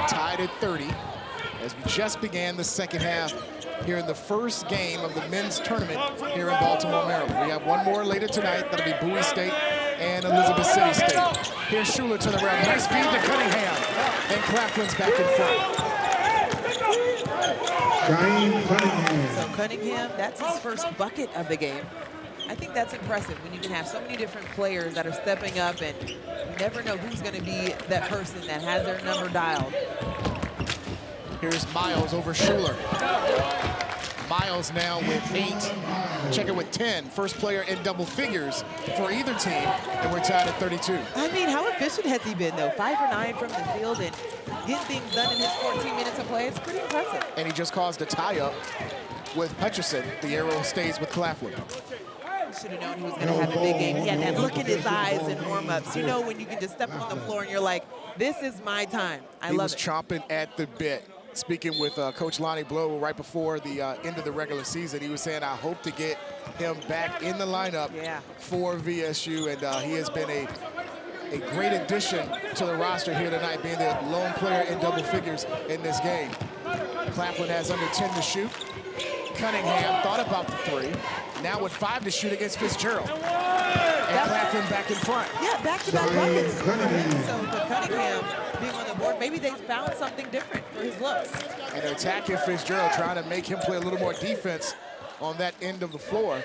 tied at 30 as we just began the second half here in the first game of the men's tournament here in Baltimore, Maryland. We have one more later tonight. That'll be Bowie State and Elizabeth City State. Here's Schuler to the rim. Nice feed to Cunningham. And Claflin's back in front. So Cunningham, that's his first bucket of the game. I think that's impressive when you can have so many different players that are stepping up, and you never know who's going to be that person that has their number dialed. Here's Miles over Schuler. Miles now with 8, check it with 10. First player in double figures for either team, and we're tied at 32. I mean, how efficient has he been, though? 5 for 9 from the field and getting things done in his 14 minutes of play. It's pretty impressive. And he just caused a tie-up with Hutcherson. The arrow stays with Claflin. Should have known he was going to have a big game. He had that look in his eyes in warm-ups. You know when you can just step on the floor and you're like, this is my time. I love it. He was chomping at the bit. Speaking with Coach Lonnie Blow right before the end of the regular season, he was saying, I hope to get him back in the lineup for VSU. And he has been a great addition to the roster here tonight, being the lone player in double figures in this game. Claflin has under 10 to shoot. Cunningham thought about the 3. Now with 5 to shoot against Fitzgerald. And Claflin back in front. Yeah, back-to-back buckets. So with Cunningham being on the board, maybe they found something different for his looks. And they're attacking Fitzgerald, trying to make him play a little more defense on that end of the floor.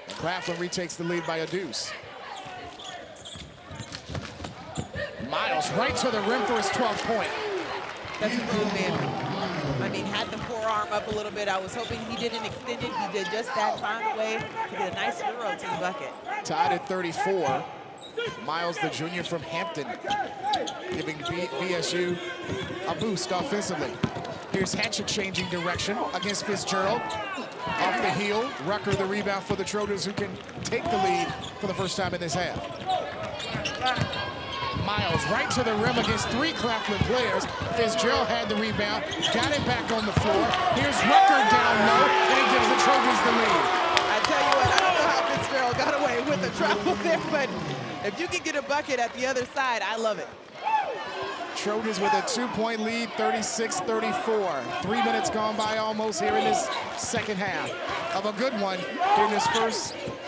And Claflin retakes the lead by a deuce. Miles right to the rim for his 12th point. That's a move, man. I mean, had the forearm up a little bit. I was hoping he didn't extend it. He did just that, found a way to get a nice euro to the bucket. Tied at 34. Miles, the junior from Hampton, giving VSU a boost offensively. Here's Hatchet changing direction against Fitzgerald. Off the heel, Rucker the rebound for the Trojans, who can take the lead for the first time in this half. Miles right to the rim against 3 Claflin players. Fitzgerald had the rebound, got it back on the floor. Here's Rucker down low, and he gives the Trojans the lead. I tell you what, I don't know how Fitzgerald got away with the travel there, but if you can get a bucket at the other side, I love it. Trojans with a 2-point lead, 36-34. 3 minutes gone by almost here in this second half of a good one in this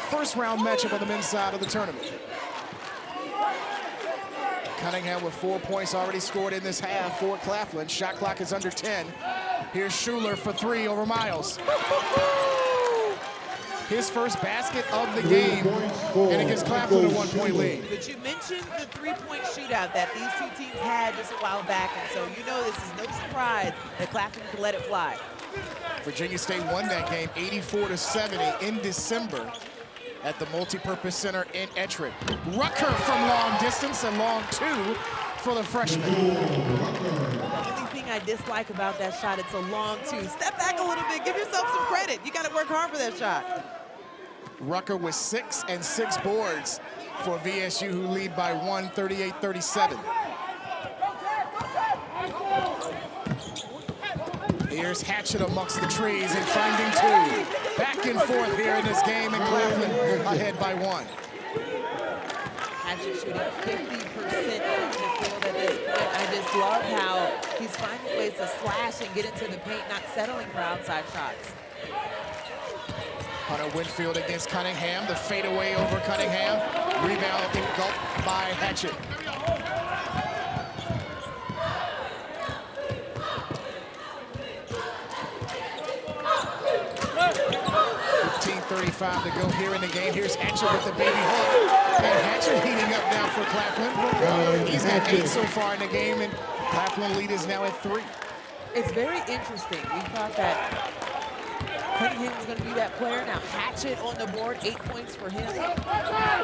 first round matchup on the men's side of the tournament. Cunningham with 4 points already scored in this half for Claflin. Shot clock is under 10. Here's Schuler for 3 over Miles. His first basket of the game, and it gives Claflin a 1-point lead. But you mentioned the 3-point shootout that these two teams had just a while back, and so you know this is no surprise that Claflin can let it fly. Virginia State won that game 84-70 in December at the Multipurpose Center in Ettrick. Rucker from long distance, and long 2 for the freshman. The only thing I dislike about that shot, it's a long 2. Step back a little bit, give yourself some credit. You gotta work hard for that shot. Rucker with 6 and 6 boards for VSU, who lead by 1, 38-37. Here's Hatchet amongst the trees and finding 2. Back and forth here in this game, and Claflin ahead by 1. Hatchet shooting 50% from the field at this point. I just love how he's finding ways to slash and get into the paint, not settling for outside shots. Hunter Winfield against Cunningham. The fadeaway over Cunningham. Rebound engulfed by Hatchet. 15:35 to go here in the game. Here's Hatchet with the baby hook. And Hatchet heating up now for Claflin. He's got 8 so far in the game, and Claflin lead is now at 3. It's very interesting. We thought that Cunningham was going to be that player. Now Hatchet on the board, 8 points for him.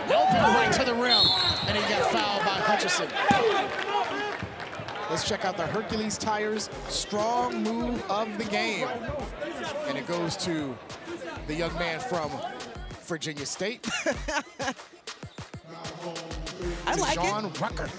Melvin right to the rim, and he got fouled by Hutcherson. Let's check out the Hercules Tires strong move of the game. And it goes to the young man from Virginia State. I like John it. Rucker.